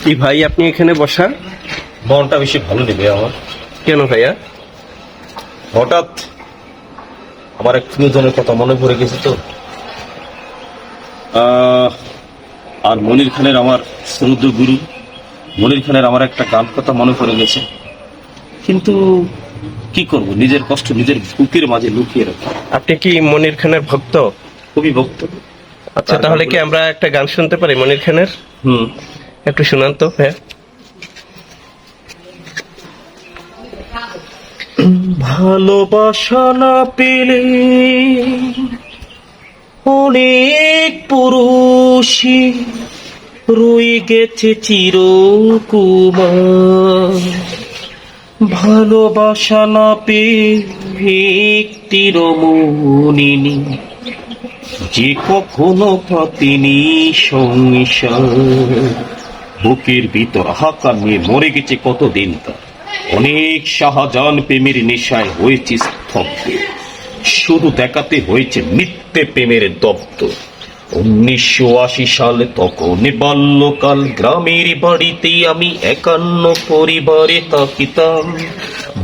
কি ভাই, আপনি এখানে বসা? মনটা বেশি ভালো নেবে আমার। কেন ভাইয়া? হঠাৎ আমার এক প্রিয়জনের কথা মনে পড়ে গেছে তো। আর মনির খানের, আমার সমুদ্র গুরু মনির খানের আমার একটা গান কথা মনে পড়ে গেছে, কিন্তু কি করব, নিজের কষ্ট নিজের বুকের মাঝে লুকিয়ে রাখি। আপনি কি মনির খানের ভক্ত? খুবই ভক্ত। আচ্ছা, তাহলে কি আমরা একটা গান শুনতে পারি মনির খানের? একটু শোনান তো ভাইয়া। ভালোবাসা না পেলে অনেক পুরুষই রয়ে গেছে চিরকুমার। ভালোবাসা না পেয়ে একটি রমণিনী যে কখনো পাতিনি সংসার। বুকের ভিতর হাঁকা নিয়ে মরে গেছে কতদিন তার। অনেক শাহজাহান প্রেমের নেশায় হয়েছে স্তব্ধ, শুধু দেখাতে হয়েছে মিথ্যে প্রেমের দপ্ত। 1980 সালে তখন বাল্যকাল, গ্রামের বাড়িতে আমি একান্ন পরিবারে থাকিতাম।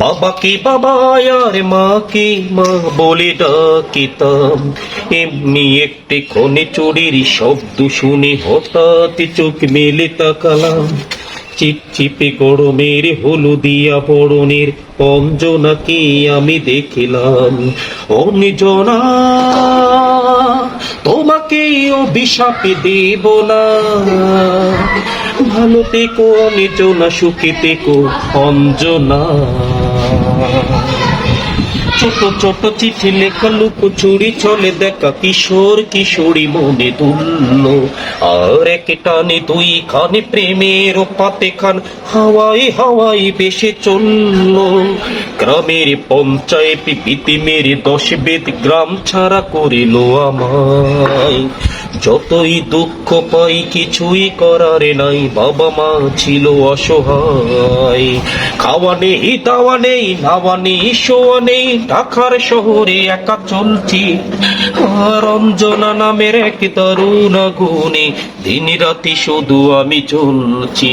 বাবাকে বাবা আর মাকে মা বলে ডাকিতাম। এমনি একটি ক্ষণে চুরির শব্দ শুনে হঠাৎ চোখ মেলে তাকালাম। চিপচিপে গরমের হলুদিয়া বরণের অঞ্জনাকে আমি দেখিলাম। অঞ্জনা, তোমাকে অভিশাপে দেব না, ভালো থেকো অঞ্জনা, সুখে থেকো অঞ্জনা। ছোট ছোট চিঠি লেখা লুকোচুরি চলে দেখা কিশোর কিশোরী মনে তুলল। আর এক টানে দুই খানে প্রেমের পাতে খান হাওয়াই হাওয়াই বেশে চলল। গ্রামের পঞ্চায়েত পিতি মেরে 10 বেদ গ্রাম ছাড়া করিল আমায়। যতই দুঃখ পাই কিছুই করার নাই, বাবা মা ছিল অসহায়। খাওয়া নেই, দাওয়া নেই, নাওয়া নেই, শোয়া নেই, ঢাকার শহরে একা চলছি। আর অঞ্জনা নামের এক দারুণ আগুনে দিন রাতি শুধু আমি চলছি।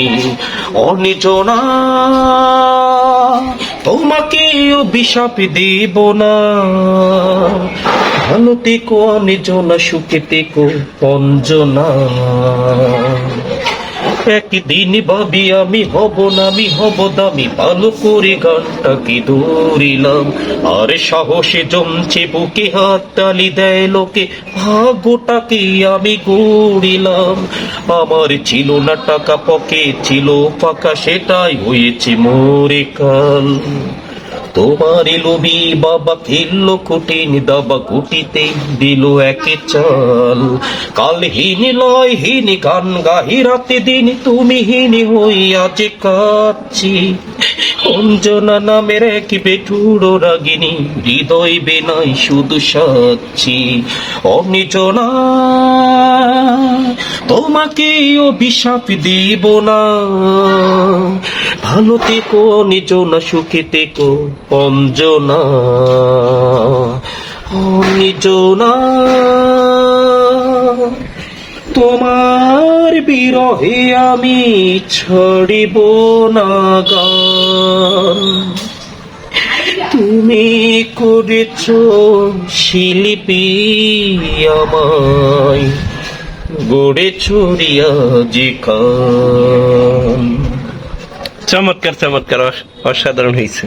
অঞ্জনা, তোমাকে অভিশাপ দেব না, ভালো থেকো অঞ্জনা, সুখে থেকো অঞ্জনা। একদিন ভাবি আমি হব না, আমি হব দামি, ভালো করে গানটাকে ধরিলাম। আর সাহসে জমছে বুকে, হাত তালি দেয় লোকে, ভাগ্যটাকে আমি গড়িলাম। আমার ছিল না টাকা, পকে ছিল ফাঁকা, সেটাই হয়েছে মোরে কাল। তোমার লোভী বাবা খেললো কঠিন দাবা, কুটিতে দিল একে চাল। কাল হীন লয় হীন গান গাহি রাতে দিন, তুমি হীন হইয়া যে কাঁদছি। অঞ্জনা নামের এক বেঠুরো রাগিনী, হৃদয় বেনাই শুধু সাচ্ছি। অঞ্জনা, তোমাকে অভিশাপ দিব না, ভালো থেকো অঞ্জনা, সুখে থেকো অঞ্জনা। অঞ্জনা, তোমার বিরহে আমি ছাড়িব না গান। তুমি করেছ শিল্পী আমায়, গড়েছ রিয়াজি খান। চমৎকার চমৎকার, অসাধারণ হয়েছে।